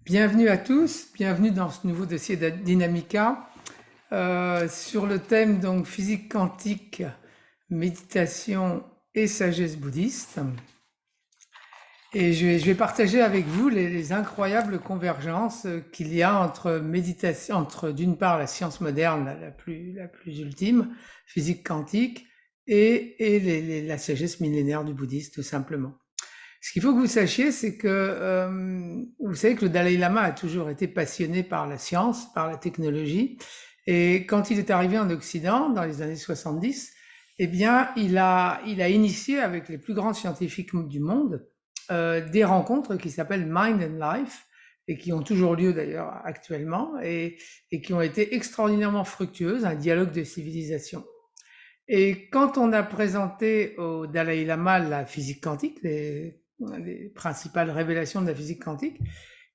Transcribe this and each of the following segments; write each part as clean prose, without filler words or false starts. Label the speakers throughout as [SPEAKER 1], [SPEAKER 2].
[SPEAKER 1] Bienvenue à tous, bienvenue dans ce nouveau dossier de Dynamica sur le thème donc physique quantique, méditation et sagesse bouddhiste. Et je vais partager avec vous les incroyables convergences qu'il y a entre méditation, entre d'une part la science moderne la plus ultime, physique quantique, et la sagesse millénaire du bouddhisme tout simplement. Ce qu'il faut que vous sachiez, c'est que vous savez que le Dalai Lama a toujours été passionné par la science, par la technologie. Et quand il est arrivé en Occident, dans les années 70, eh bien, il a initié avec les plus grands scientifiques du monde des rencontres qui s'appellent Mind and Life et qui ont toujours lieu d'ailleurs actuellement et qui ont été extraordinairement fructueuses, un dialogue de civilisation. Et quand on a présenté au Dalai Lama la physique quantique, les principales révélations de la physique quantique,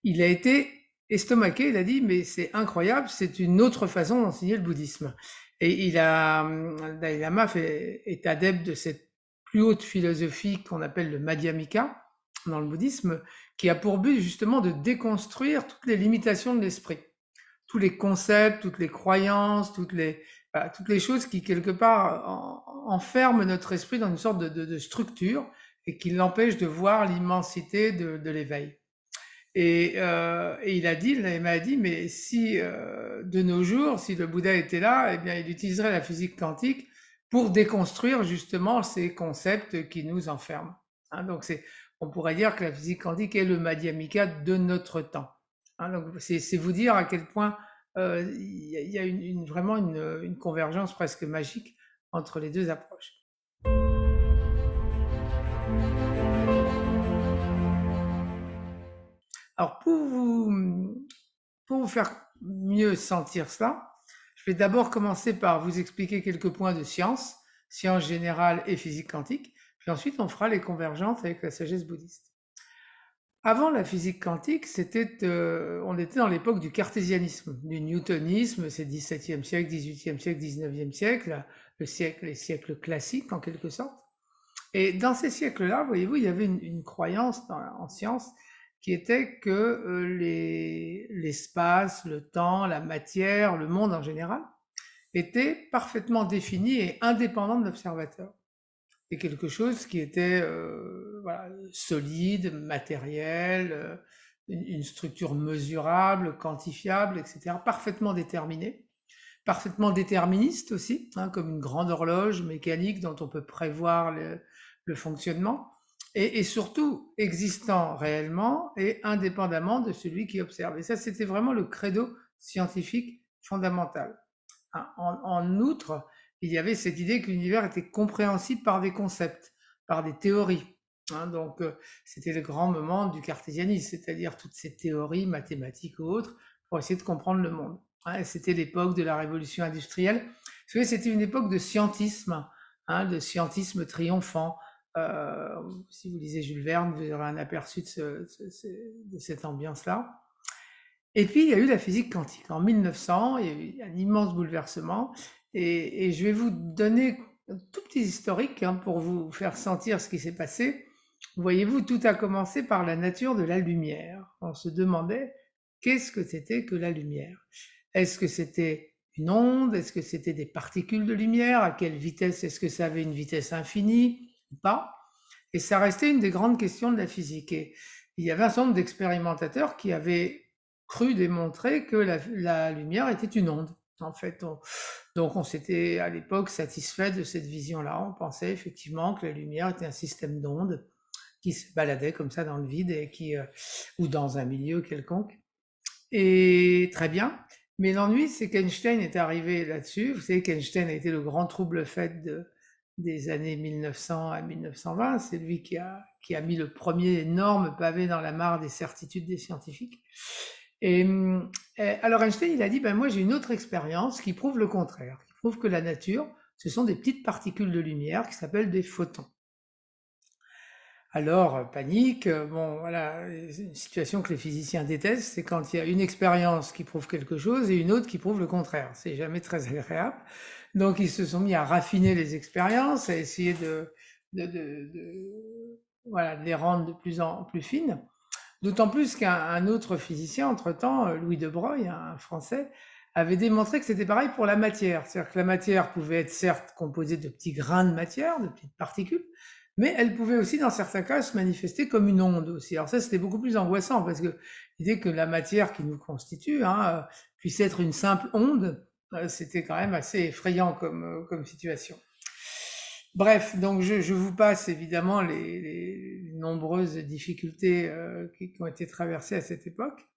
[SPEAKER 1] il a été estomaqué, il a dit mais c'est incroyable, c'est une autre façon d'enseigner le bouddhisme. Et le Dalai Lama est adepte de cette plus haute philosophie qu'on appelle le Madhyamika dans le bouddhisme, qui a pour but justement de déconstruire toutes les limitations de l'esprit, tous les concepts, toutes les croyances, toutes les choses qui quelque part enferment notre esprit dans une sorte de structure et qui l'empêchent de voir l'immensité de l'éveil. Et il m'a dit, mais si de nos jours, si le Bouddha était là, eh bien, il utiliserait la physique quantique pour déconstruire justement ces concepts qui nous enferment. Hein, donc on pourrait dire que la physique quantique est le Madhyamika de notre temps. Hein, donc c'est vous dire à quel point il y a vraiment une convergence presque magique entre les deux approches. Alors pour vous faire mieux sentir cela, je vais d'abord commencer par vous expliquer quelques points de science, science générale et physique quantique, puis ensuite on fera les convergences avec la sagesse bouddhiste. Avant la physique quantique, on était dans l'époque du cartésianisme, du newtonisme, c'est 17e siècle, 18e siècle, 19e siècle, les siècles classiques en quelque sorte. Et dans ces siècles-là, voyez-vous, il y avait une croyance en science qui était que l'espace, le temps, la matière, le monde en général, étaient parfaitement définis et indépendants de l'observateur. C'est quelque chose qui était voilà, solide, matériel, une structure mesurable, quantifiable, etc., parfaitement déterminée, parfaitement déterministe aussi, hein, comme une grande horloge mécanique dont on peut prévoir le fonctionnement, et surtout existant réellement et indépendamment de celui qui observe. Et ça, c'était vraiment le credo scientifique fondamental. Hein. En outre, il y avait cette idée que l'univers était compréhensible par des concepts, par des théories. Hein, donc, c'était le grand moment du cartésianisme, c'est-à-dire toutes ces théories mathématiques ou autres pour essayer de comprendre le monde. Hein, c'était l'époque de la révolution industrielle. Vous savez, c'était une époque de scientisme, hein, de scientisme triomphant. Si vous lisez Jules Verne, vous aurez un aperçu de cette ambiance-là. Et puis, il y a eu la physique quantique. En 1900, il y a eu un immense bouleversement. Et je vais vous donner un tout petit historique hein, pour vous faire sentir ce qui s'est passé. Voyez-vous, tout a commencé par la nature de la lumière. On se demandait qu'est-ce que c'était que la lumière. Est-ce que c'était une onde? Est-ce que c'était des particules de lumière? À quelle vitesse? Est-ce que ça avait une vitesse infinie ou pas? Et ça restait une des grandes questions de la physique. Et il y avait un certain nombre d'expérimentateurs qui avaient cru démontrer que la lumière était une onde. En fait, donc on s'était à l'époque satisfait de cette vision-là. On pensait effectivement que la lumière était un système d'ondes qui se baladait comme ça dans le vide ou dans un milieu quelconque. Et très bien. Mais l'ennui, c'est qu'Einstein est arrivé là-dessus. Vous savez qu'Einstein a été le grand trouble-fête des années 1900 à 1920. C'est lui qui a mis le premier énorme pavé dans la mare des certitudes des scientifiques. Et alors Einstein, il a dit, ben moi j'ai une autre expérience qui prouve le contraire, qui prouve que la nature, ce sont des petites particules de lumière qui s'appellent des photons. Alors, panique, bon voilà, une situation que les physiciens détestent, c'est quand il y a une expérience qui prouve quelque chose et une autre qui prouve le contraire. C'est jamais très agréable. Donc ils se sont mis à raffiner les expériences, à essayer voilà, de les rendre de plus en plus fines. D'autant plus qu'un autre physicien, entre-temps, Louis de Broglie, un Français, avait démontré que c'était pareil pour la matière. C'est-à-dire que la matière pouvait être certes composée de petits grains de matière, de petites particules, mais elle pouvait aussi, dans certains cas, se manifester comme une onde aussi. Alors ça, c'était beaucoup plus angoissant parce que l'idée que la matière qui nous constitue puisse être une simple onde, c'était quand même assez effrayant comme situation. Bref, donc je vous passe évidemment les nombreuses difficultés qui ont été traversées à cette époque.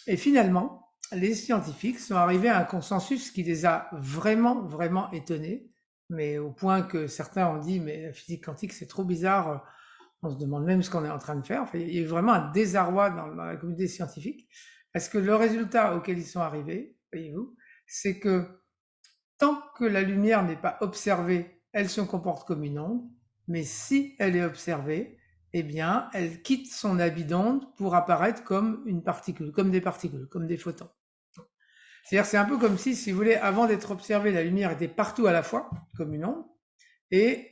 [SPEAKER 1] Et finalement, les scientifiques sont arrivés à un consensus qui les a vraiment, vraiment étonnés, mais au point que certains ont dit, mais la physique quantique, c'est trop bizarre, on se demande même ce qu'on est en train de faire. Enfin, il y a eu vraiment un désarroi dans la communauté scientifique, parce que le résultat auquel ils sont arrivés, voyez-vous, c'est que tant que la lumière n'est pas observée, elle se comporte comme une onde, mais si elle est observée, eh bien, elle quitte son habit d'onde pour apparaître comme une particule, comme des particules, comme des photons. C'est-à-dire, c'est un peu comme si vous voulez, avant d'être observée, la lumière était partout à la fois, comme une onde, et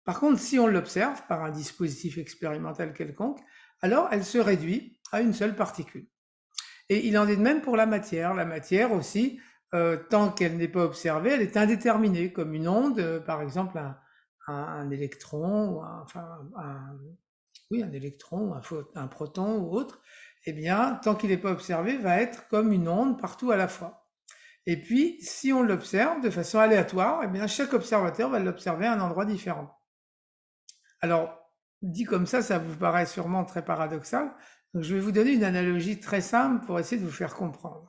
[SPEAKER 1] par contre, si on l'observe par un dispositif expérimental quelconque, alors elle se réduit à une seule particule. Et il en est de même pour la matière. La matière aussi, tant qu'elle n'est pas observée, elle est indéterminée, comme une onde, par exemple un électron, ou oui, un électron, un proton ou autre, eh bien, tant qu'il n'est pas observé, va être comme une onde partout à la fois. Et puis, si on l'observe de façon aléatoire, eh bien, chaque observateur va l'observer à un endroit différent. Alors, dit comme ça vous paraît sûrement très paradoxal. Donc, je vais vous donner une analogie très simple pour essayer de vous faire comprendre.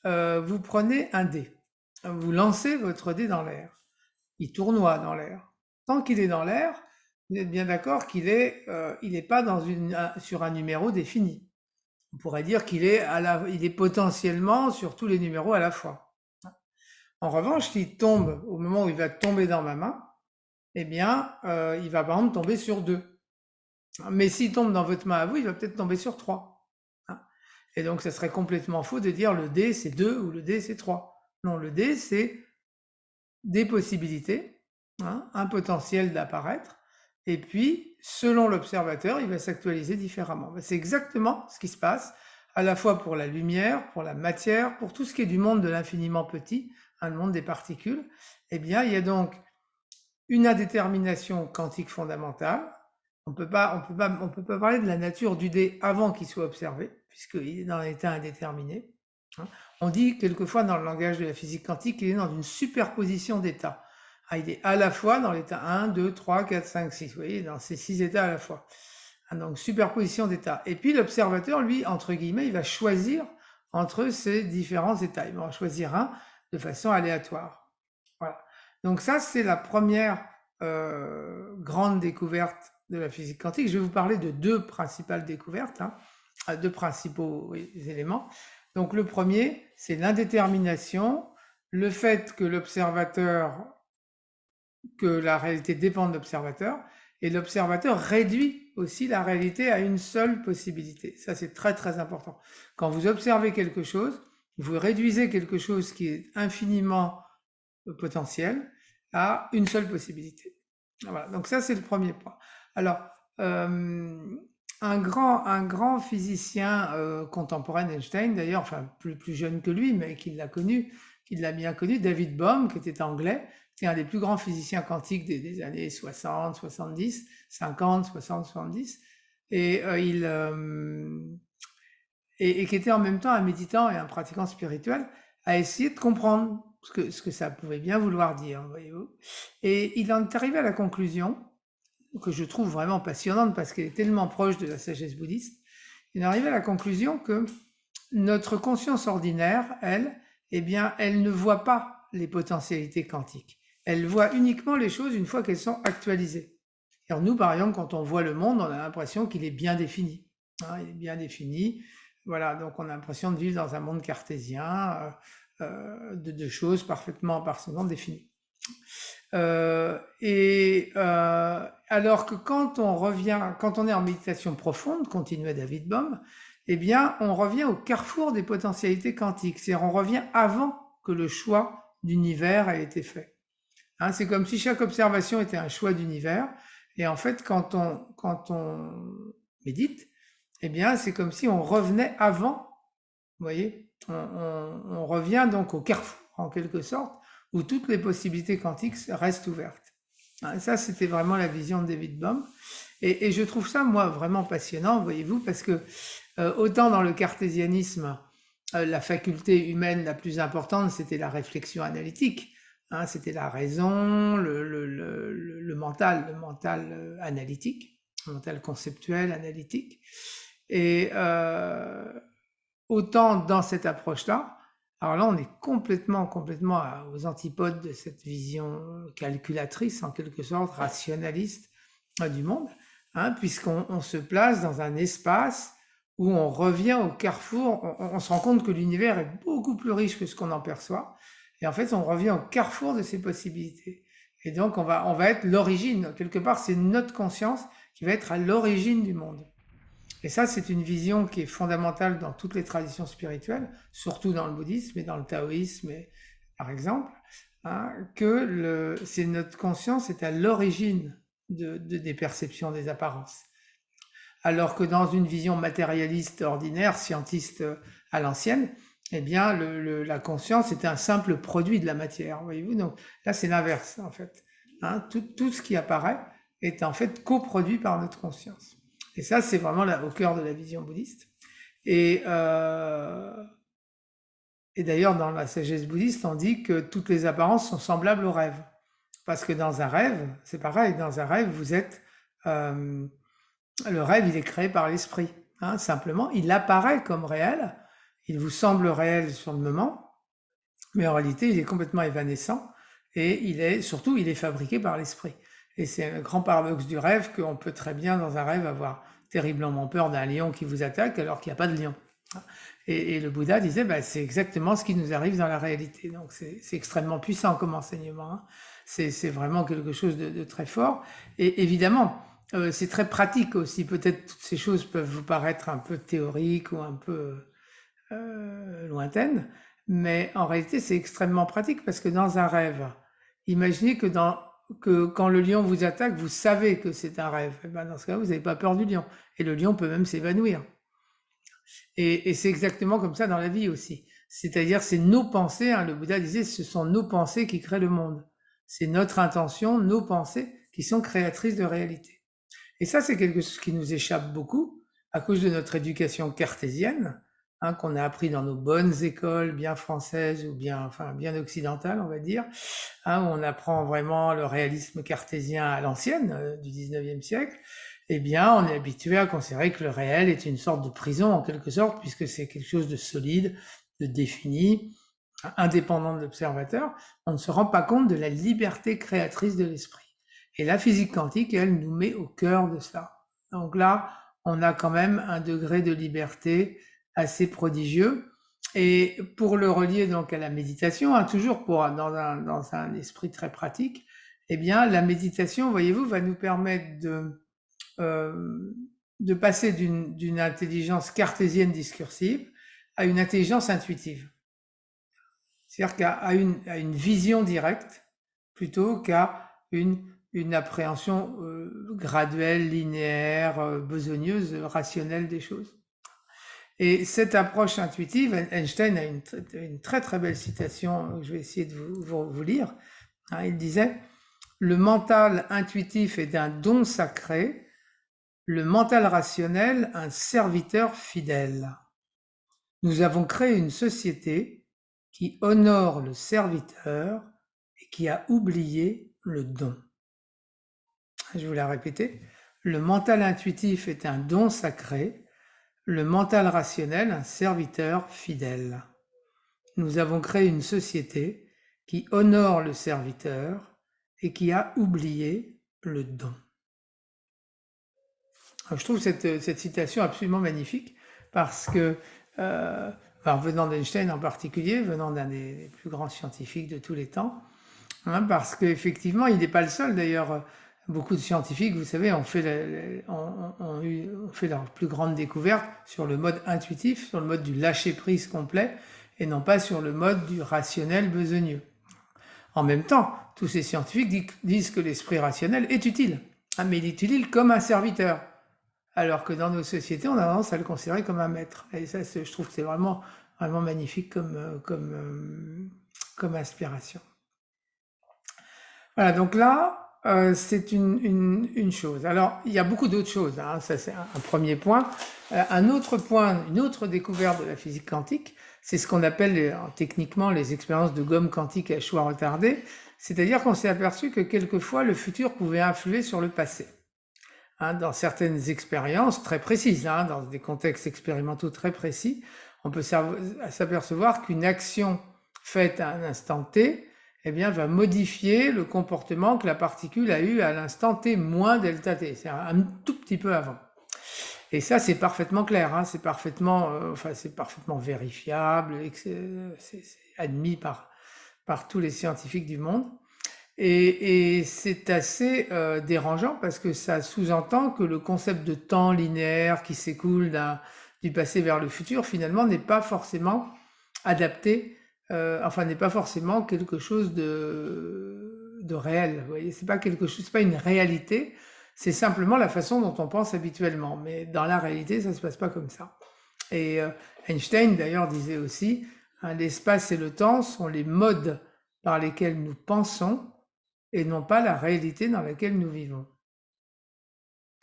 [SPEAKER 1] Vous prenez un dé, vous lancez votre dé dans l'air, il tournoie dans l'air. Tant qu'il est dans l'air, vous êtes bien d'accord qu'il n'est pas sur un numéro défini. On pourrait dire qu'il il est potentiellement sur tous les numéros à la fois. En revanche, s'il tombe au moment où il va tomber dans ma main, eh bien, il va par exemple tomber sur 2. Mais s'il tombe dans votre main à vous, il va peut-être tomber sur 3. Et donc, ça serait complètement faux de dire le dé c'est 2 ou le dé c'est 3. Non, le dé c'est des possibilités, un potentiel d'apparaître, et puis, selon l'observateur, il va s'actualiser différemment. C'est exactement ce qui se passe à la fois pour la lumière, pour la matière, pour tout ce qui est du monde de l'infiniment petit, le monde des particules. Eh bien, il y a donc une indétermination quantique fondamentale. On peut pas parler de la nature du dé avant qu'il soit observé, puisqu'il est dans l'état indéterminé. On dit quelquefois dans le langage de la physique quantique qu'il est dans une superposition d'états. Il est à la fois dans l'état 1, 2, 3, 4, 5, 6. Vous voyez, dans ces 6 états à la fois. Donc superposition d'états. Et puis l'observateur, lui, entre guillemets, il va choisir entre ces différents états. Il va en choisir un de façon aléatoire. Voilà. Donc ça, c'est la première grande découverte de la physique quantique. Je vais vous parler de deux principales découvertes, deux principaux éléments. Donc le premier, c'est l'indétermination, le fait que la réalité dépend de l'observateur, et l'observateur réduit aussi la réalité à une seule possibilité. Ça, c'est très très important. Quand vous observez quelque chose, vous réduisez quelque chose qui est infiniment potentiel à une seule possibilité. Voilà, donc ça c'est le premier point. Alors, un grand physicien contemporain d'Einstein, d'ailleurs, enfin plus jeune que lui, mais qui l'a bien connu, David Bohm, qui était anglais, c'est un des plus grands physiciens quantiques des années 60, 70, 50, 60, 70, et qui était en même temps un méditant et un pratiquant spirituel, a essayé de comprendre ce que ça pouvait bien vouloir dire, voyez-vous. Et il en est arrivé à la conclusion, que je trouve vraiment passionnante parce qu'elle est tellement proche de la sagesse bouddhiste, il est arrivé à la conclusion que notre conscience ordinaire, elle, eh bien, elle ne voit pas les potentialités quantiques. Elle voit uniquement les choses une fois qu'elles sont actualisées. Alors nous, par exemple, quand on voit le monde, on a l'impression qu'il est bien défini. Il est bien défini. Voilà, donc on a l'impression de vivre dans un monde cartésien, de choses parfaitement définies. Alors que quand on est en méditation profonde, continuait David Bohm, eh bien, on revient au carrefour des potentialités quantiques. C'est-à-dire, on revient avant que le choix d'univers ait été fait. C'est comme si chaque observation était un choix d'univers. Et en fait, quand on médite, eh bien, c'est comme si on revenait avant, vous voyez, on revient donc au carrefour, en quelque sorte, où toutes les possibilités quantiques restent ouvertes. Hein, ça, c'était vraiment la vision de David Bohm. Et je trouve ça, moi, vraiment passionnant, voyez-vous, parce que autant dans le cartésianisme, la faculté humaine la plus importante, c'était la réflexion analytique. Hein, c'était la raison, le mental analytique, le mental conceptuel, analytique. Et autant dans cette approche-là, alors là, on est complètement aux antipodes de cette vision calculatrice, en quelque sorte, rationaliste du monde, hein, puisqu'on se place dans un espace où on revient au carrefour, on se rend compte que l'univers est beaucoup plus riche que ce qu'on en perçoit, et en fait, on revient au carrefour de ces possibilités. Et donc, on va être l'origine, quelque part, c'est notre conscience qui va être à l'origine du monde. Et ça, c'est une vision qui est fondamentale dans toutes les traditions spirituelles, surtout dans le bouddhisme et dans le taoïsme, par exemple, hein, c'est notre conscience est à l'origine des perceptions des apparences. Alors que dans une vision matérialiste ordinaire, scientiste à l'ancienne, eh bien, la conscience est un simple produit de la matière, voyez-vous. Donc là, c'est l'inverse, en fait. Hein, tout ce qui apparaît est en fait coproduit par notre conscience. Et ça, c'est vraiment au cœur de la vision bouddhiste. Et d'ailleurs, dans la sagesse bouddhiste, on dit que toutes les apparences sont semblables au rêve. Parce que dans un rêve, c'est pareil, dans un rêve, vous êtes... le rêve, il est créé par l'esprit. Hein, simplement, il apparaît comme réel, il vous semble réel sur le moment, mais en réalité, il est complètement évanescent et il est fabriqué par l'esprit. Et c'est un grand paradoxe du rêve qu'on peut très bien, dans un rêve, avoir terriblement peur d'un lion qui vous attaque alors qu'il n'y a pas de lion. Et le Bouddha disait, bah, c'est exactement ce qui nous arrive dans la réalité. Donc c'est extrêmement puissant comme enseignement. Hein. C'est vraiment quelque chose de très fort. Et évidemment, c'est très pratique aussi. Peut-être toutes ces choses peuvent vous paraître un peu théoriques ou un peu lointaines, mais en réalité, c'est extrêmement pratique parce que dans un rêve, imaginez que quand le lion vous attaque, vous savez que c'est un rêve. Et ben dans ce cas, vous n'avez pas peur du lion. Et le lion peut même s'évanouir. Et c'est exactement comme ça dans la vie aussi. C'est-à-dire, c'est nos pensées, hein, le Bouddha disait, ce sont nos pensées qui créent le monde. C'est notre intention, nos pensées qui sont créatrices de réalité. Et ça, c'est quelque chose qui nous échappe beaucoup à cause de notre éducation cartésienne, hein, qu'on a appris dans nos bonnes écoles, bien françaises ou bien occidentales, on va dire, hein, où on apprend vraiment le réalisme cartésien à l'ancienne, du 19e siècle. Eh bien, on est habitué à considérer que le réel est une sorte de prison, en quelque sorte, puisque c'est quelque chose de solide, de défini, indépendant de l'observateur. On ne se rend pas compte de la liberté créatrice de l'esprit. Et la physique quantique, elle, nous met au cœur de ça. Donc là, on a quand même un degré de liberté assez prodigieux. Et pour le relier donc à la méditation, hein, toujours dans un esprit très pratique, eh bien, la méditation, voyez-vous, va nous permettre de passer d'une intelligence cartésienne discursive à une intelligence intuitive. C'est-à-dire qu'à une vision directe plutôt qu'à une appréhension graduelle, linéaire, besogneuse, rationnelle des choses. Et cette approche intuitive, Einstein a une très très belle citation que je vais essayer de vous lire. Hein, il disait « Le mental intuitif est un don sacré, le mental rationnel un serviteur fidèle. Nous avons créé une société qui honore le serviteur et qui a oublié le don. » Je vais vous la répéter. Le mental intuitif est un don sacré, le mental rationnel un serviteur fidèle. Nous avons créé une société qui honore le serviteur et qui a oublié le don. Alors, je trouve cette citation absolument magnifique parce que, venant d'Einstein en particulier, venant d'un des plus grands scientifiques de tous les temps, hein, parce qu'effectivement, il n'est pas le seul d'ailleurs. Beaucoup de scientifiques, vous savez, ont fait leur plus grande découverte sur le mode intuitif, sur le mode du lâcher-prise complet, et non pas sur le mode du rationnel besogneux. En même temps, tous ces scientifiques disent que l'esprit rationnel est utile, hein, mais il est utile comme un serviteur. alors que dans nos sociétés, on a tendance à le considérer comme un maître. Et ça, je trouve que c'est vraiment, vraiment magnifique comme inspiration. Voilà, donc là, c'est une chose. Alors, il y a beaucoup d'autres choses, hein, ça c'est un premier point. Un autre point, une autre découverte de la physique quantique, c'est ce qu'on appelle techniquement les expériences de gomme quantique à choix retardé. C'est-à-dire qu'on s'est aperçu que quelquefois le futur pouvait influer sur le passé. Hein, dans certaines expériences très précises, hein, dans des contextes expérimentaux très précis, on peut s'apercevoir qu'une action faite à un instant t, eh bien, va modifier le comportement que la particule a eu à l'instant t moins delta t, c'est un tout petit peu avant. Et ça, c'est parfaitement clair, hein, c'est parfaitement vérifiable, c'est admis par tous les scientifiques du monde. Et c'est assez dérangeant parce que ça sous-entend que le concept de temps linéaire qui s'écoule du passé vers le futur, finalement, n'est pas forcément adapté, n'est pas forcément quelque chose de réel. Vous voyez, c'est pas quelque chose, c'est pas une réalité, c'est simplement la façon dont on pense habituellement. Mais dans la réalité, ça se passe pas comme ça. Et Einstein, d'ailleurs, disait aussi, hein, l'espace et le temps sont les modes par lesquels nous pensons et non pas la réalité dans laquelle nous vivons.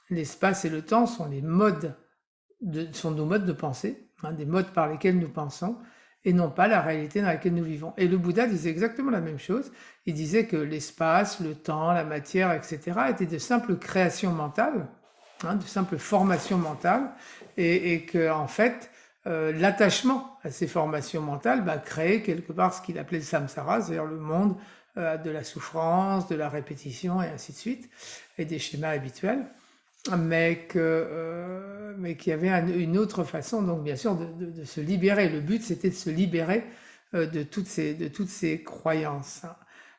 [SPEAKER 1] L'espace et le temps sont sont nos modes de pensée, hein, des modes par lesquels nous pensons, et non pas la réalité dans laquelle nous vivons. Et le Bouddha disait exactement la même chose. Il disait que l'espace, le temps, la matière, etc., étaient de simples créations mentales, hein, de simples formations mentales, et que en fait, l'attachement à ces formations mentales créait quelque part ce qu'il appelait le samsara, c'est-à-dire le monde de la souffrance, de la répétition, et ainsi de suite, et des schémas habituels, mais qu'il y avait une autre façon, donc bien sûr, de se libérer. Le but, c'était de se libérer de toutes ces croyances.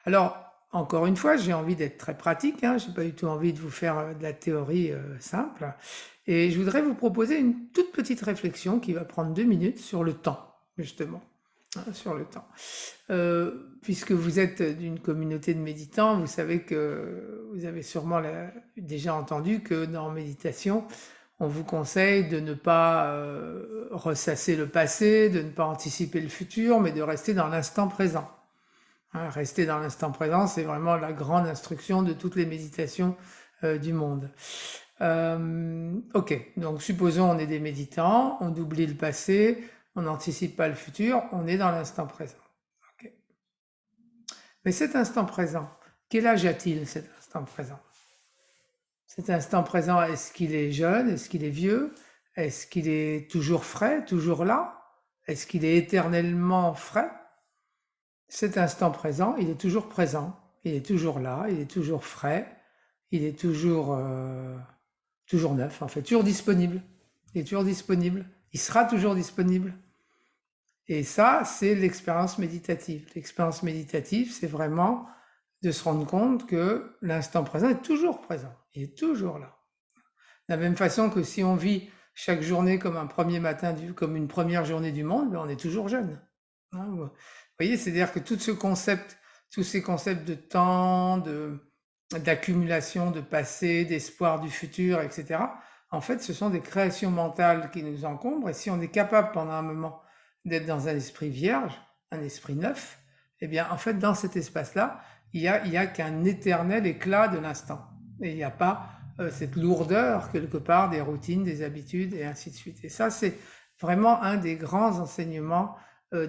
[SPEAKER 1] Alors, encore une fois, j'ai envie d'être très pratique, hein, je n'ai pas du tout envie de vous faire de la théorie simple, et je voudrais vous proposer une toute petite réflexion qui va prendre 2 minutes sur le temps, justement. Sur le temps. Puisque vous êtes d'une communauté de méditants, vous savez que vous avez sûrement déjà entendu que dans méditation, on vous conseille de ne pas ressasser le passé, de ne pas anticiper le futur, mais de rester dans l'instant présent. Hein, rester dans l'instant présent, c'est vraiment la grande instruction de toutes les méditations du monde. Ok, donc supposons on est des méditants, on oublie le passé, on n'anticipe pas le futur, on est dans l'instant présent. Okay. Mais cet instant présent, quel âge a-t-il cet instant présent? Cet instant présent, est-ce qu'il est jeune? Est-ce qu'il est vieux? Est-ce qu'il est toujours frais, toujours là? Est-ce qu'il est éternellement frais? Cet instant présent, il est toujours présent, il est toujours là, il est toujours frais, il est toujours neuf, en fait, toujours disponible. Il est toujours disponible, il sera toujours disponible. Et ça, c'est l'expérience méditative. L'expérience méditative, c'est vraiment de se rendre compte que l'instant présent est toujours présent, il est toujours là. De la même façon que si on vit chaque journée comme un premier matin, comme une première journée du monde, on est toujours jeune. Hein, vous voyez, c'est-à-dire que tous ces concepts de temps, d'accumulation, de passé, d'espoir du futur, etc., en fait, ce sont des créations mentales qui nous encombrent. Et si on est capable pendant un moment d'être dans un esprit vierge, un esprit neuf, eh bien, en fait, dans cet espace-là, il y a qu'un éternel éclat de l'instant. Et il n'y a pas cette lourdeur, quelque part, des routines, des habitudes, et ainsi de suite. Et ça, c'est vraiment un des grands enseignements sur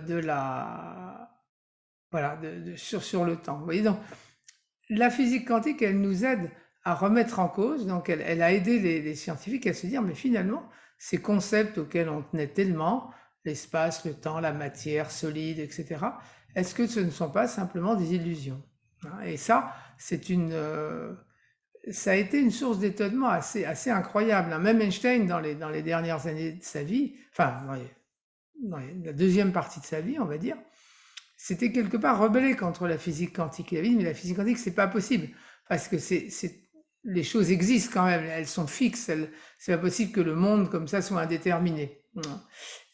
[SPEAKER 1] le temps. Vous voyez, donc, la physique quantique, elle nous aide à remettre en cause, donc elle a aidé les scientifiques à se dire, mais finalement, ces concepts auxquels on tenait tellement, l'espace, le temps, la matière solide, etc., est-ce que ce ne sont pas simplement des illusions? Et ça, ça a été une source d'étonnement assez incroyable. Même Einstein, dans les dernières années de sa vie, enfin, dans la deuxième partie de sa vie, on va dire, c'était quelque part rebellé contre la physique quantique. Il avait dit, mais la physique quantique, c'est pas possible, parce que les choses existent quand même, elles sont fixes, c'est pas possible que le monde comme ça soit indéterminé.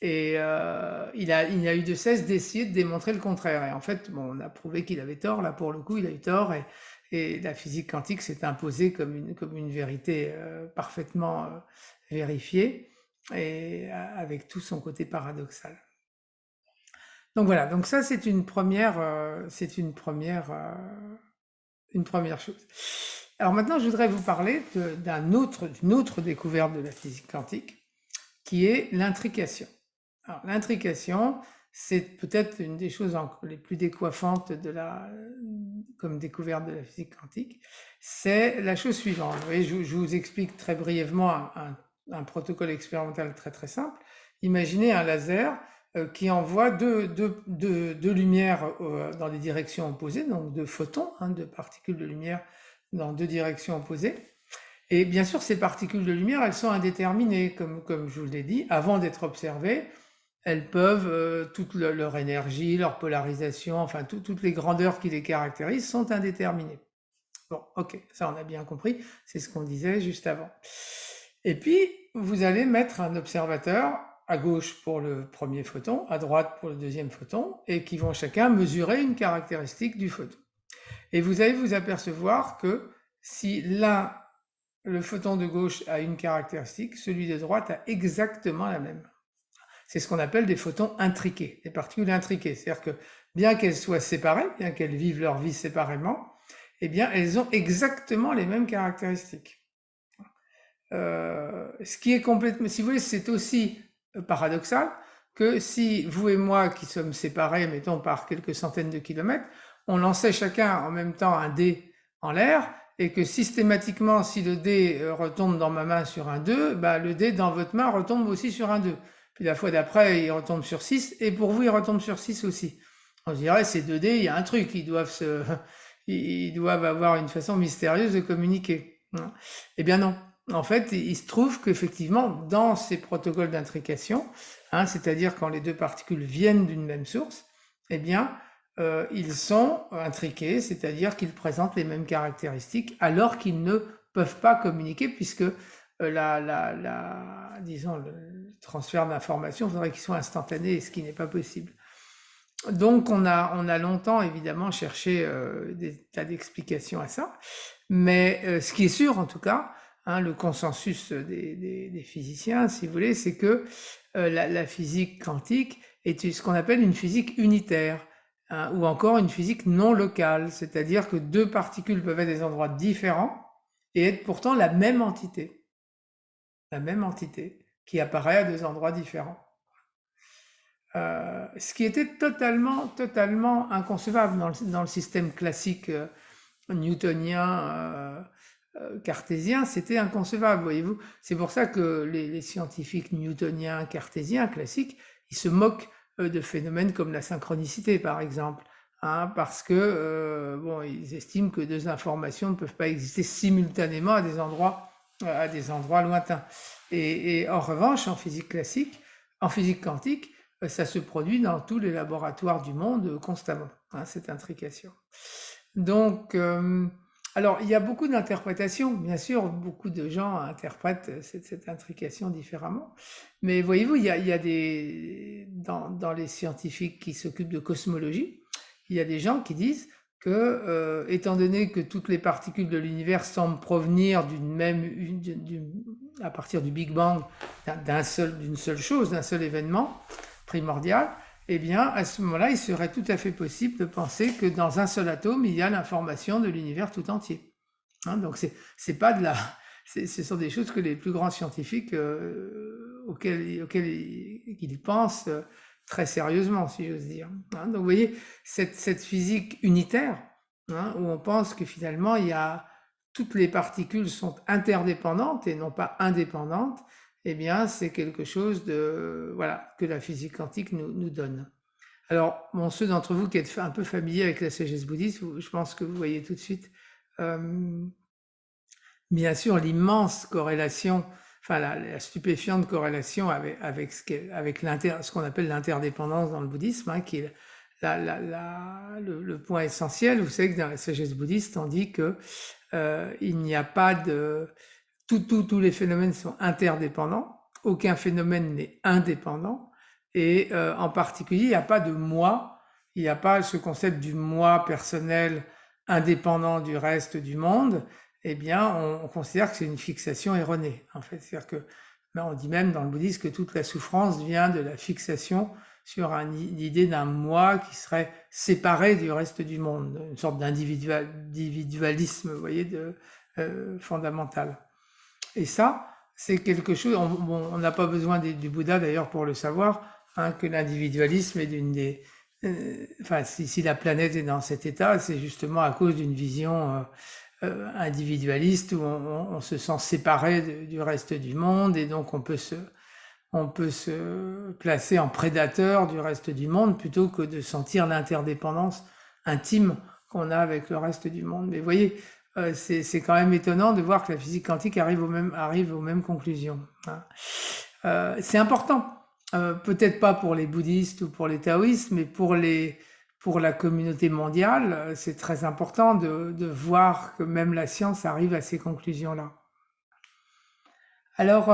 [SPEAKER 1] Et il n'a eu de cesse d'essayer de démontrer le contraire. Et en fait, on a prouvé qu'il avait tort, là pour le coup, il a eu tort, et la physique quantique s'est imposée comme une vérité parfaitement vérifier, et avec tout son côté paradoxal. Donc voilà, donc ça une première chose. Alors maintenant, je voudrais vous parler d'une autre découverte de la physique quantique, qui est l'intrication. Alors l'intrication, c'est peut-être une des choses les plus décoiffantes comme découverte de la physique quantique. C'est la chose suivante. Vous voyez, je vous explique très brièvement un protocole expérimental très très simple. Imaginez un laser qui envoie deux lumières dans des directions opposées, donc deux photons, deux particules de lumière dans deux directions opposées. Et bien sûr, ces particules de lumière, elles sont indéterminées, comme je vous l'ai dit, avant d'être observées. Elles peuvent, toute leur énergie, leur polarisation, enfin toutes les grandeurs qui les caractérisent sont indéterminées. Bon, ok, ça on a bien compris, c'est ce qu'on disait juste avant. Et puis, vous allez mettre un observateur à gauche pour le premier photon, à droite pour le deuxième photon, et qui vont chacun mesurer une caractéristique du photon. Et vous allez vous apercevoir que si le photon de gauche a une caractéristique, celui de droite a exactement la même. C'est ce qu'on appelle des photons intriqués, des particules intriquées. C'est-à-dire que bien qu'elles soient séparées, bien qu'elles vivent leur vie séparément, eh bien, elles ont exactement les mêmes caractéristiques. Ce qui est complètement, si vous voulez, c'est aussi paradoxal que si vous et moi, qui sommes séparés, mettons par quelques centaines de kilomètres, on lançait chacun en même temps un dé en l'air, et que systématiquement, si le dé retombe dans ma main sur un 2, bah, le dé dans votre main retombe aussi sur un 2. Puis la fois d'après, il retombe sur 6, et pour vous, il retombe sur 6 aussi. On se dirait, ces 2 dés, il y a un truc, ils doivent avoir une façon mystérieuse de communiquer. Eh bien non. En fait, il se trouve qu'effectivement, dans ces protocoles d'intrication, c'est-à-dire quand les deux particules viennent d'une même source, eh bien, ils sont intriqués, c'est-à-dire qu'ils présentent les mêmes caractéristiques, alors qu'ils ne peuvent pas communiquer, puisque disons, le transfert d'informations, il faudrait qu'il soit instantané, ce qui n'est pas possible. Donc on a longtemps évidemment cherché des tas d'explications à ça, mais ce qui est sûr en tout cas, le consensus des physiciens, si vous voulez, c'est que la physique quantique est ce qu'on appelle une physique unitaire, ou encore une physique non locale, c'est-à-dire que deux particules peuvent être des endroits différents et être pourtant la même entité qui apparaît à deux endroits différents. Ce qui était totalement inconcevable dans le système classique newtonien, cartésien, c'était inconcevable, voyez-vous. C'est pour ça que les scientifiques newtoniens, cartésiens, classiques, ils se moquent de phénomènes comme la synchronicité, par exemple, parce que bon, ils estiment que deux informations ne peuvent pas exister simultanément à des endroits lointains. Et en revanche, en physique classique, en physique quantique, ça se produit dans tous les laboratoires du monde constamment, cette intrication. Donc, alors, il y a beaucoup d'interprétations, bien sûr, beaucoup de gens interprètent cette intrication différemment, mais voyez-vous, il y a dans les scientifiques qui s'occupent de cosmologie, il y a des gens qui disent que, étant donné que toutes les particules de l'univers semblent provenir à partir du Big Bang, d'une seule chose, d'un seul événement primordial, eh bien, à ce moment-là, il serait tout à fait possible de penser que dans un seul atome, il y a l'information de l'univers tout entier. Donc, c'est pas ce sont des choses que les plus grands scientifiques auxquelles ils pensent très sérieusement, si j'ose dire. Donc, vous voyez, cette physique unitaire, où on pense que finalement, toutes les particules sont interdépendantes et non pas indépendantes, eh bien, c'est quelque chose que la physique quantique nous donne. Alors, bon, ceux d'entre vous qui êtes un peu familiers avec la sagesse bouddhiste, je pense que vous voyez tout de suite, bien sûr, l'immense corrélation, enfin la stupéfiante corrélation avec ce qu'on appelle l'interdépendance dans le bouddhisme, qui est le point essentiel. Vous savez que dans la sagesse bouddhiste, on dit que il n'y a pas tous les phénomènes sont interdépendants, aucun phénomène n'est indépendant, et en particulier, il n'y a pas de moi, il n'y a pas ce concept du moi personnel indépendant du reste du monde. Eh bien, on considère que c'est une fixation erronée, en fait. C'est-à-dire que Mais on dit même dans le bouddhisme que toute la souffrance vient de la fixation sur l'idée d'un moi qui serait séparé du reste du monde, une sorte d'individualisme, vous voyez, fondamental. Et ça, c'est quelque chose, on n'a pas besoin du Bouddha d'ailleurs pour le savoir, hein, que l'individualisme est d'une des... enfin, si la planète est dans cet état, c'est justement à cause d'une vision individualiste où on se sent séparé du reste du monde et donc on peut se placer en prédateur du reste du monde plutôt que de sentir l'interdépendance intime qu'on a avec le reste du monde. Mais vous voyez, c'est quand même étonnant de voir que la physique quantique arrive aux mêmes conclusions. Hein. C'est important, peut-être pas pour les bouddhistes ou pour les taoïstes, mais pour la communauté mondiale, c'est très important de voir que même la science arrive à ces conclusions-là. Alors,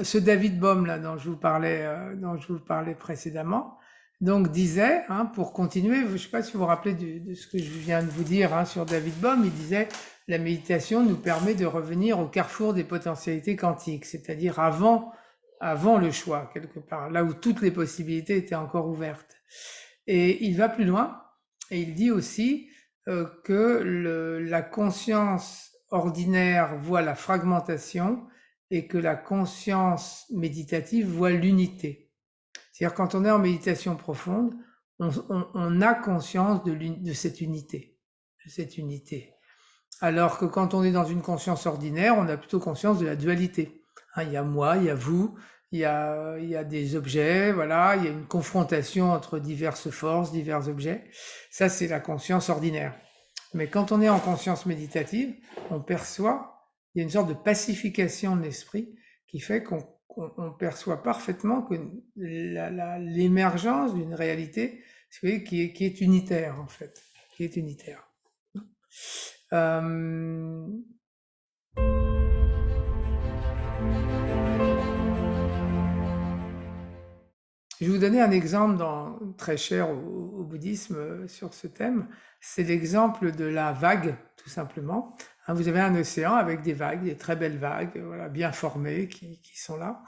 [SPEAKER 1] ce David Bohm là dont je vous parlais précédemment, donc disait, hein, pour continuer, je ne sais pas si vous vous rappelez de ce que je viens de vous dire, hein, sur David Bohm, il disait la méditation nous permet de revenir au carrefour des potentialités quantiques, c'est-à-dire avant le choix quelque part, là où toutes les possibilités étaient encore ouvertes. Et il va plus loin et il dit aussi que la conscience ordinaire voit la fragmentation et que la conscience méditative voit l'unité. C'est-à-dire quand on est en méditation profonde, on a conscience de cette unité, Alors que quand on est dans une conscience ordinaire, on a plutôt conscience de la dualité. Hein, il y a moi, il y a vous, il y a des objets, voilà, il y a une confrontation entre diverses forces, divers objets. Ça, c'est la conscience ordinaire. Mais quand on est en conscience méditative, on perçoit, il y a une sorte de pacification de l'esprit qui fait qu'on perçoit parfaitement que l'émergence d'une réalité, vous voyez, qui est unitaire en fait, qui est unitaire. Je vais vous donner un exemple très cher au bouddhisme sur ce thème. C'est l'exemple de la vague, tout simplement. Hein, vous avez un océan avec des vagues, des très belles vagues, voilà, bien formées, qui sont là.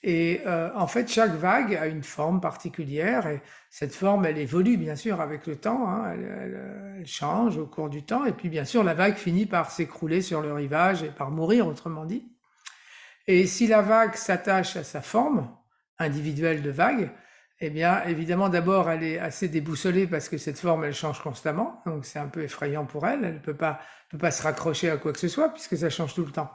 [SPEAKER 1] Et en fait, chaque vague a une forme particulière et cette forme, elle évolue bien sûr avec le temps, hein, elle change au cours du temps et puis bien sûr la vague finit par s'écrouler sur le rivage et par mourir, autrement dit. Et si la vague s'attache à sa forme individuelle de vague, eh bien évidemment d'abord elle est assez déboussolée parce que cette forme elle change constamment, donc c'est un peu effrayant pour elle, elle ne peut pas se raccrocher à quoi que ce soit puisque ça change tout le temps.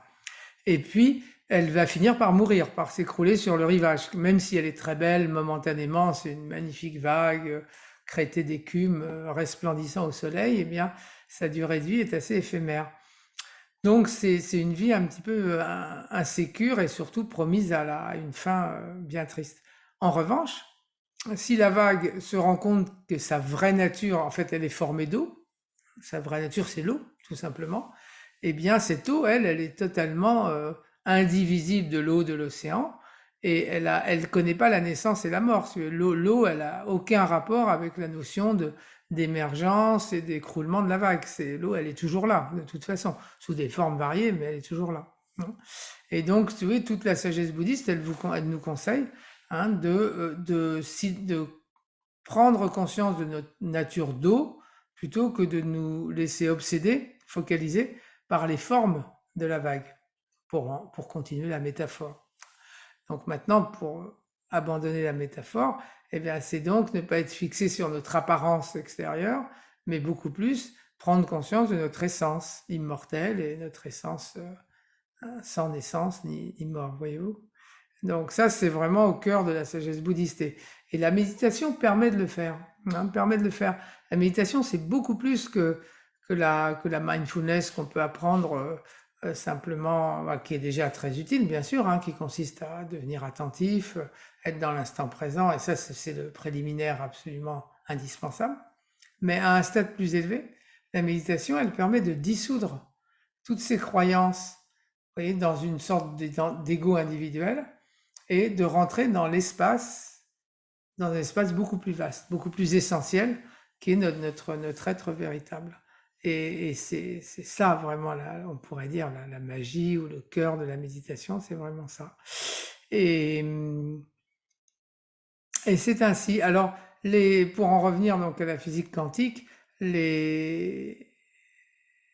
[SPEAKER 1] Et puis, elle va finir par mourir, par s'écrouler sur le rivage. Même si elle est très belle momentanément, c'est une magnifique vague, crêtée d'écume, resplendissant au soleil, eh bien, sa durée de vie est assez éphémère. Donc, c'est une vie un petit peu insécure et surtout promise à une fin bien triste. En revanche, si la vague se rend compte que sa vraie nature, en fait, elle est formée d'eau, sa vraie nature, c'est l'eau, tout simplement, eh bien cette eau, elle est totalement indivisible de l'eau de l'océan et elle connaît pas la naissance et la mort. L'eau, elle a aucun rapport avec la notion d'émergence et d'écroulement de la vague. L'eau, elle est toujours là, de toute façon, sous des formes variées, mais elle est toujours là. Et donc, vous voyez, toute la sagesse bouddhiste, elle nous conseille, hein, de prendre conscience de notre nature d'eau plutôt que de nous laisser obséder, focaliser par les formes de la vague, pour continuer la métaphore. Donc maintenant, pour abandonner la métaphore, eh bien, c'est donc ne pas être fixé sur notre apparence extérieure, mais beaucoup plus prendre conscience de notre essence immortelle et notre essence sans naissance ni mort, voyez-vous. Donc ça, c'est vraiment au cœur de la sagesse bouddhiste. Et la méditation permet de le faire. Hein, permet de le faire. La méditation, c'est beaucoup plus que la mindfulness qu'on peut apprendre simplement, qui est déjà très utile, bien sûr, hein, qui consiste à devenir attentif, être dans l'instant présent. Et ça, c'est le préliminaire absolument indispensable. Mais à un stade plus élevé, la méditation, elle permet de dissoudre toutes ces croyances, vous voyez, dans une sorte d'ego individuel, et de rentrer dans un espace beaucoup plus vaste, beaucoup plus essentiel, qui est notre être véritable. Et c'est ça vraiment, on pourrait dire, la magie ou le cœur de la méditation, c'est vraiment ça. Et, et c'est ainsi. Alors, pour en revenir donc à la physique quantique, les,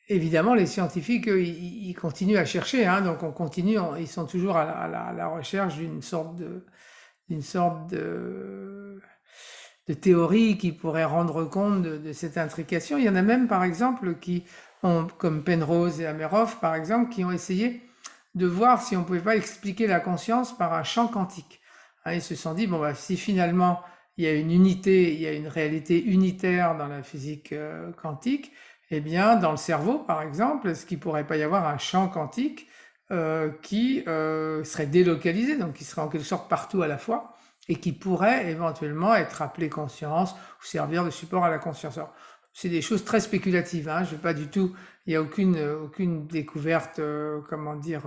[SPEAKER 1] évidemment, les scientifiques, eux, ils continuent à chercher, hein, donc on continue, ils sont toujours à la recherche d'une sorte de théorie qui pourrait rendre compte de cette intrication. Il y en a même, par exemple, comme Penrose et Amerhof, par exemple, qui ont essayé de voir si on ne pouvait pas expliquer la conscience par un champ quantique. Hein, ils se sont dit, bon, bah, si finalement il y a une unité, il y a une réalité unitaire dans la physique quantique, eh bien, dans le cerveau, par exemple, est-ce qu'il ne pourrait pas y avoir un champ quantique qui serait délocalisé, donc qui serait en quelque sorte partout à la fois, et qui pourrait éventuellement être appelé conscience ou servir de support à la conscience. Alors, c'est des choses très spéculatives, hein, je vais pas du tout, il n'y a aucune découverte, comment dire,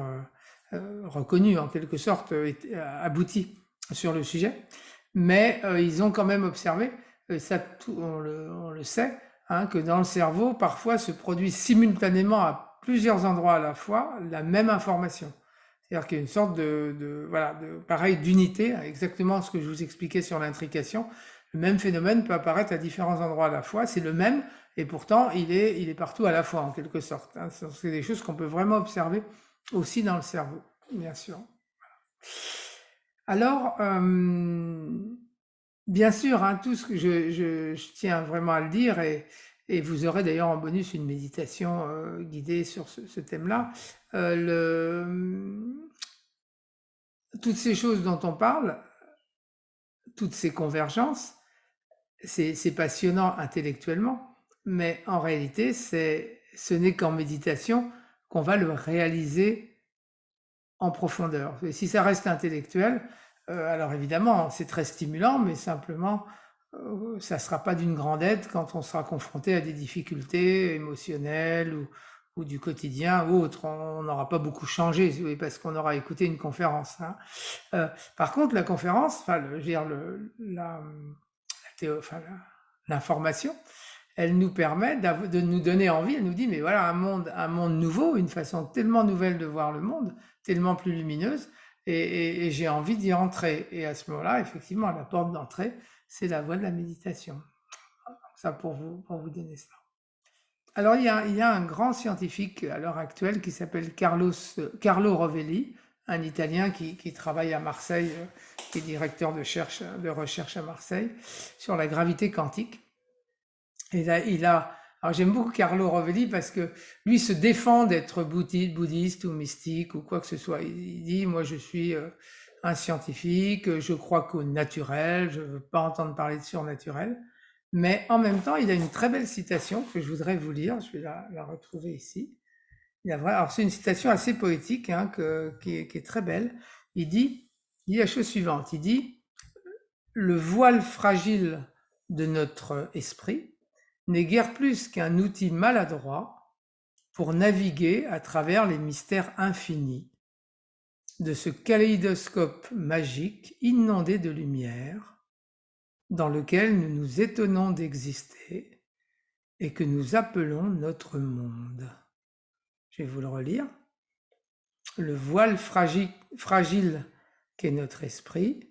[SPEAKER 1] reconnue en quelque sorte, aboutie sur le sujet, mais ils ont quand même observé, ça on le sait, hein, que dans le cerveau, parfois se produit simultanément à plusieurs endroits à la fois la même information. C'est-à-dire qu'il y a une sorte voilà, pareil, d'unité, exactement ce que je vous expliquais sur l'intrication. Le même phénomène peut apparaître à différents endroits à la fois, c'est le même, et pourtant il est partout à la fois en quelque sorte. Hein. C'est des choses qu'on peut vraiment observer aussi dans le cerveau, bien sûr. Alors, bien sûr, hein, tout ce que je tiens vraiment à le dire, et vous aurez d'ailleurs en bonus une méditation guidée sur ce thème-là. Toutes ces choses dont on parle, toutes ces convergences, c'est passionnant intellectuellement, mais en réalité, ce n'est qu'en méditation qu'on va le réaliser en profondeur. Et si ça reste intellectuel, alors évidemment, c'est très stimulant, mais simplement, ça ne sera pas d'une grande aide quand on sera confronté à des difficultés émotionnelles ou du quotidien ou autre. On n'aura pas beaucoup changé, parce qu'on aura écouté une conférence. Hein. Par contre, la conférence, enfin, je veux dire, l'information, elle nous permet de nous donner envie, elle nous dit, mais voilà, un monde nouveau, une façon tellement nouvelle de voir le monde, tellement plus lumineuse, et j'ai envie d'y entrer. Et à ce moment-là, effectivement, la porte d'entrée, c'est la voie de la méditation. Ça pour vous donner ça. Alors, il y a un grand scientifique à l'heure actuelle qui s'appelle Carlo Rovelli, un Italien qui travaille à Marseille, qui est directeur de recherche à Marseille, sur la gravité quantique. Et là, alors j'aime beaucoup Carlo Rovelli parce que lui se défend d'être bouddhiste ou mystique ou quoi que ce soit. Il dit, moi je suis un scientifique, je crois qu'au naturel, je ne veux pas entendre parler de surnaturel. Mais en même temps, il a une très belle citation que je voudrais vous lire, je vais la retrouver ici. Alors c'est une citation assez poétique, hein, qui est très belle. Il dit la chose suivante, il dit « Le voile fragile de notre esprit n'est guère plus qu'un outil maladroit pour naviguer à travers les mystères infinis de ce kaléidoscope magique inondé de lumière dans lequel nous nous étonnons d'exister et que nous appelons notre monde. » Je vais vous le relire. Le voile fragile qu'est notre esprit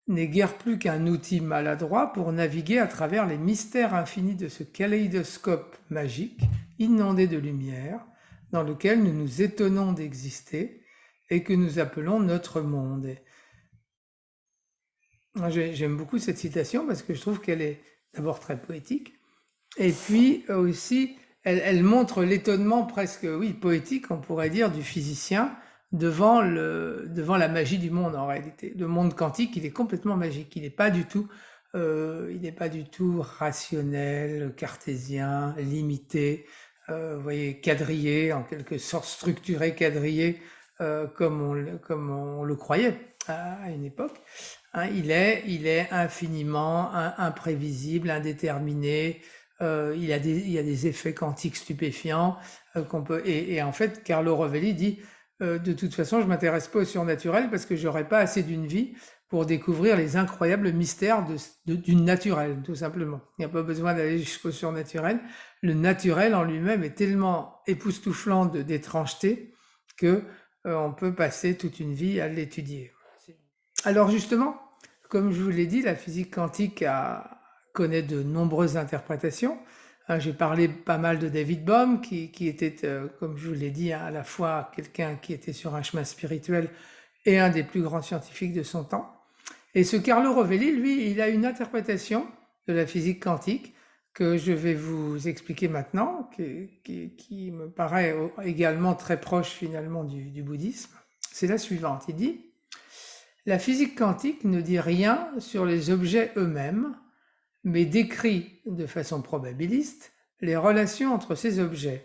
[SPEAKER 1] n'est guère plus qu'un outil maladroit pour naviguer à travers les mystères infinis de ce kaléidoscope magique inondé de lumière dans lequel nous nous étonnons d'exister et que nous appelons notre monde. J'aime beaucoup cette citation parce que je trouve qu'elle est d'abord très poétique et puis aussi elle montre l'étonnement presque, oui, poétique, on pourrait dire, du physicien devant la magie du monde en réalité. Le monde quantique, il est complètement magique, il n'est pas du tout rationnel, cartésien, limité, vous voyez, quadrillé, en quelque sorte structuré, quadrillé, comme on le croyait à une époque. Hein, il est infiniment imprévisible, indéterminé. Il y a des effets quantiques stupéfiants qu'on peut. Et en fait, Carlo Rovelli dit de toute façon, je m'intéresse pas au surnaturel parce que j'aurais pas assez d'une vie pour découvrir les incroyables mystères du naturel, tout simplement. Il n'y a pas besoin d'aller jusqu'au surnaturel. Le naturel en lui-même est tellement époustouflant d'étrangeté que on peut passer toute une vie à l'étudier. Alors justement, comme je vous l'ai dit, la physique quantique connaît de nombreuses interprétations. J'ai parlé pas mal de David Bohm, qui était, comme je vous l'ai dit, à la fois quelqu'un qui était sur un chemin spirituel et un des plus grands scientifiques de son temps. Et ce Carlo Rovelli, lui, il a une interprétation de la physique quantique que je vais vous expliquer maintenant, qui me paraît également très proche finalement du bouddhisme. C'est la suivante. Il dit: la physique quantique ne dit rien sur les objets eux-mêmes, mais décrit de façon probabiliste les relations entre ces objets.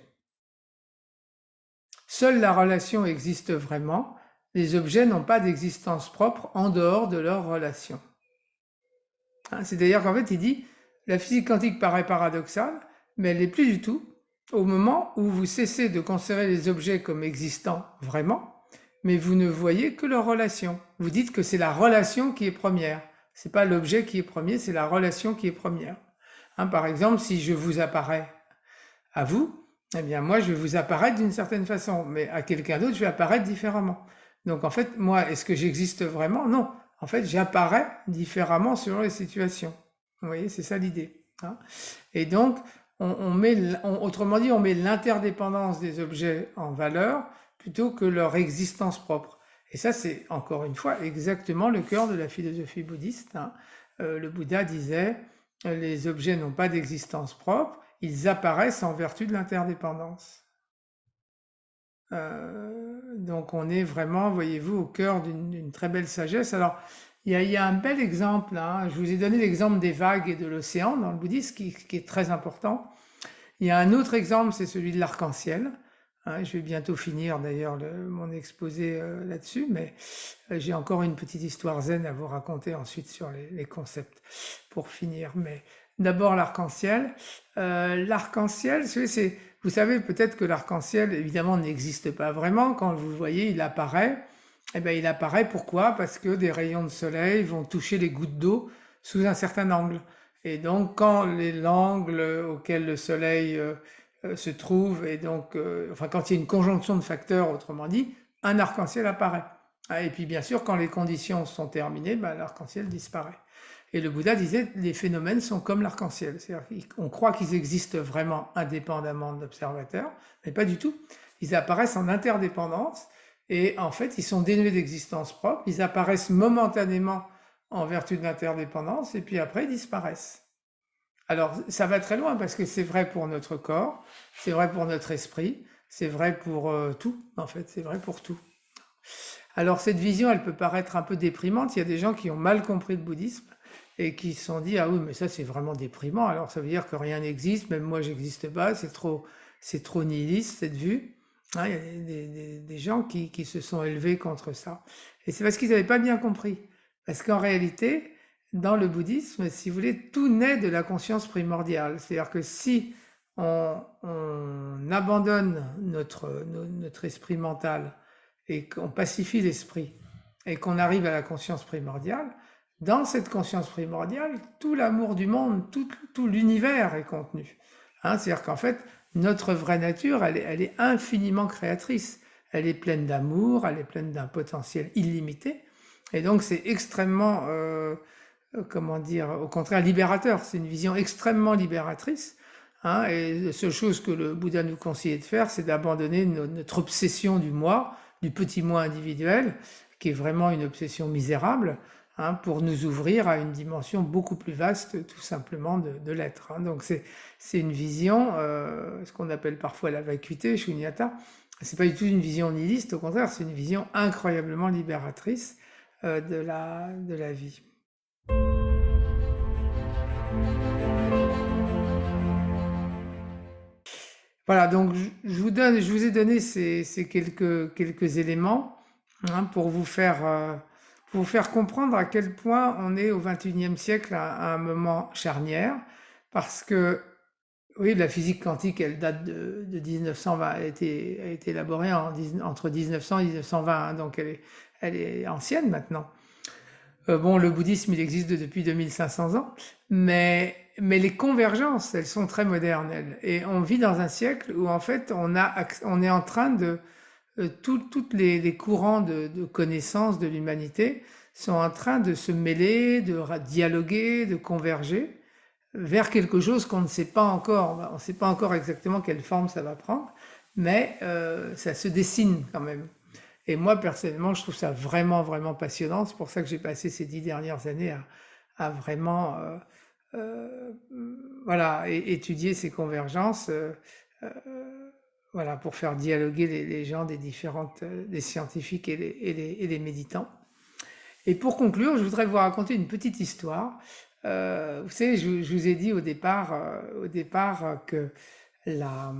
[SPEAKER 1] Seule la relation existe vraiment, les objets n'ont pas d'existence propre en dehors de leur relation. C'est d'ailleurs qu'en fait, il dit, la physique quantique paraît paradoxale, mais elle n'est plus du tout au moment où vous cessez de considérer les objets comme existants vraiment, mais vous ne voyez que leur relation. Vous dites que c'est la relation qui est première. C'est pas l'objet qui est premier, c'est la relation qui est première. Par exemple, si je vous apparais à vous, eh bien moi je vais vous apparaître d'une certaine façon, mais à quelqu'un d'autre je vais apparaître différemment. Donc en fait, moi, est-ce que j'existe vraiment? Non. En fait, j'apparais différemment selon les situations. Vous voyez, c'est ça l'idée. Et donc, autrement dit, on met l'interdépendance des objets en valeur plutôt que leur existence propre. Et ça, c'est encore une fois exactement le cœur de la philosophie bouddhiste. Le Bouddha disait, les objets n'ont pas d'existence propre, ils apparaissent en vertu de l'interdépendance. Donc on est vraiment, voyez-vous, au cœur d'une très belle sagesse. Alors, il y a un bel exemple, je vous ai donné l'exemple des vagues et de l'océan dans le bouddhisme, qui est très important. Il y a un autre exemple, c'est celui de l'arc-en-ciel. Je vais bientôt finir d'ailleurs mon exposé là-dessus, mais j'ai encore une petite histoire zen à vous raconter ensuite sur les concepts pour finir. Mais d'abord l'arc-en-ciel. L'arc-en-ciel, vous savez peut-être que l'arc-en-ciel évidemment n'existe pas vraiment. Quand vous le voyez, il apparaît. Eh bien, il apparaît pourquoi? Parce que des rayons de soleil vont toucher les gouttes d'eau sous un certain angle. Et donc, quand l'angle auquel le soleil se trouve, et donc, quand il y a une conjonction de facteurs, autrement dit, un arc-en-ciel apparaît. Et puis, bien sûr, quand les conditions sont terminées, l'arc-en-ciel disparaît. Et le Bouddha disait, les phénomènes sont comme l'arc-en-ciel. C'est-à-dire qu'on croit qu'ils existent vraiment indépendamment de l'observateur, mais pas du tout. Ils apparaissent en interdépendance, et en fait, ils sont dénués d'existence propre. Ils apparaissent momentanément en vertu de l'interdépendance, et puis après, ils disparaissent. Alors, ça va très loin, parce que c'est vrai pour notre corps, c'est vrai pour notre esprit, c'est vrai pour tout, en fait, c'est vrai pour tout. Alors, cette vision, elle peut paraître un peu déprimante. Il y a des gens qui ont mal compris le bouddhisme, et qui se sont dit, ah oui, mais ça, c'est vraiment déprimant. Alors, ça veut dire que rien n'existe, même moi, j'existe pas, c'est trop nihiliste, cette vue. Il y a des gens qui se sont élevés contre ça. Et c'est parce qu'ils n'avaient pas bien compris. Parce qu'en réalité, dans le bouddhisme, si vous voulez, tout naît de la conscience primordiale. C'est-à-dire que si on abandonne notre esprit mental et qu'on pacifie l'esprit et qu'on arrive à la conscience primordiale, dans cette conscience primordiale, tout l'amour du monde, tout l'univers est contenu. C'est-à-dire qu'en fait, notre vraie nature, elle est infiniment créatrice. Elle est pleine d'amour, elle est pleine d'un potentiel illimité. Et donc, c'est extrêmement, au contraire, libérateur. C'est une vision extrêmement libératrice. Et la seule chose que le Bouddha nous conseillait de faire, c'est d'abandonner notre obsession du moi, du petit moi individuel, qui est vraiment une obsession misérable, pour nous ouvrir à une dimension beaucoup plus vaste, tout simplement, de l'être. Donc c'est une vision, ce qu'on appelle parfois la vacuité, shunyata. C'est pas du tout une vision nihiliste, au contraire, c'est une vision incroyablement libératrice de la vie. Voilà, donc je vous ai donné ces quelques éléments pour vous faire comprendre à quel point on est au XXIe siècle à un moment charnière, parce que oui, la physique quantique, elle date de 1920, elle a été élaborée entre 1900 et 1920, donc elle est ancienne maintenant. Bon, le bouddhisme, il existe depuis 2500 ans, mais les convergences, elles sont très modernes, elles. Et on vit dans un siècle où, en fait, on est en train de... toutes les courants de connaissances de l'humanité sont en train de se mêler, de dialoguer, de converger vers quelque chose qu'on ne sait pas encore. On ne sait pas encore exactement quelle forme ça va prendre, mais ça se dessine quand même. Et moi, personnellement, je trouve ça vraiment, vraiment passionnant. C'est pour ça que j'ai passé ces 10 dernières années à vraiment euh, voilà, étudier ces convergences, voilà, pour faire dialoguer les gens des différentes, des scientifiques et les méditants. Et pour conclure, je voudrais vous raconter une petite histoire. Vous savez, je vous ai dit au départ que la,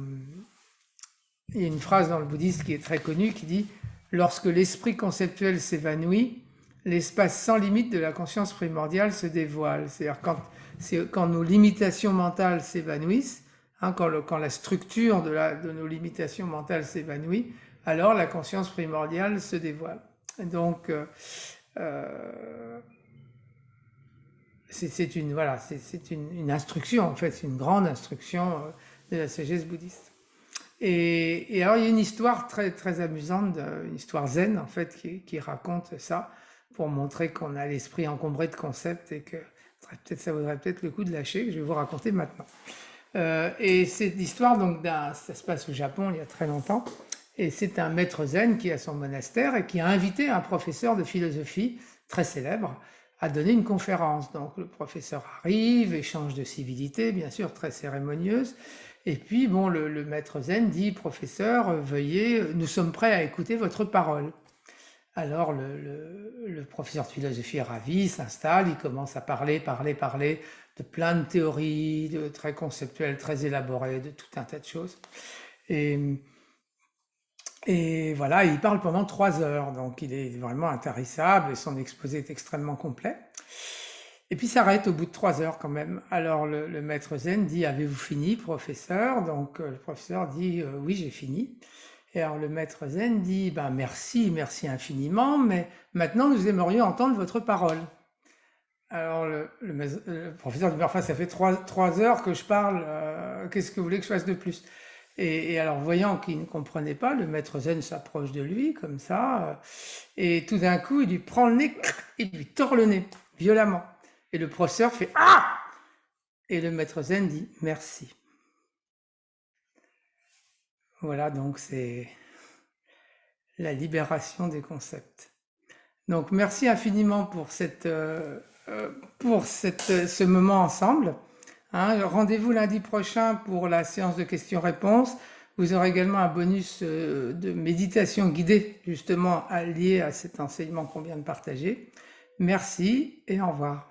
[SPEAKER 1] il y a une phrase dans le bouddhisme qui est très connue qui dit: lorsque l'esprit conceptuel s'évanouit, l'espace sans limite de la conscience primordiale se dévoile. C'est-à-dire quand nos limitations mentales s'évanouissent, hein, quand la structure de nos limitations mentales s'évanouit, alors la conscience primordiale se dévoile. Donc, c'est une, voilà, c'est une instruction, en fait, c'est une grande instruction de la sagesse bouddhiste. Et alors, il y a une histoire très, très amusante, une histoire zen, en fait, qui raconte ça, pour montrer qu'on a l'esprit encombré de concepts et que ça vaudrait peut-être le coup de lâcher, que je vais vous raconter maintenant. Et cette histoire, donc, ça se passe au Japon il y a très longtemps, et c'est un maître zen qui a son monastère et qui a invité un professeur de philosophie très célèbre à donner une conférence. Donc le professeur arrive, échange de civilité, bien sûr, très cérémonieuse. Et puis, bon, le maître zen dit: professeur, veuillez, nous sommes prêts à écouter votre parole. Alors le professeur de philosophie est ravi, s'installe, il commence à parler de plein de théories, très conceptuelles, très élaborées, de tout un tas de choses. Et, et voilà, il parle pendant 3 heures, donc il est vraiment intarissable et son exposé est extrêmement complet. Et puis s'arrête au bout de 3 heures quand même. Alors le maître zen dit: avez-vous fini, professeur? Donc le professeur dit: oui, j'ai fini. Et alors le maître zen dit: ben merci, merci infiniment, mais maintenant nous aimerions entendre votre parole. Alors le professeur dit: enfin, ça fait 3 heures que je parle, qu'est-ce que vous voulez que je fasse de plus? Et alors, voyant qu'il ne comprenait pas, le maître zen s'approche de lui, comme ça, et tout d'un coup, il lui prend le nez, il lui tord le nez, violemment. Et le professeur fait: ah! Et le maître zen dit: merci. Voilà, donc c'est la libération des concepts. Donc, merci infiniment pour ce moment ensemble. Hein, rendez-vous lundi prochain pour la séance de questions-réponses. Vous aurez également un bonus de méditation guidée, justement lié à cet enseignement qu'on vient de partager. Merci et au revoir.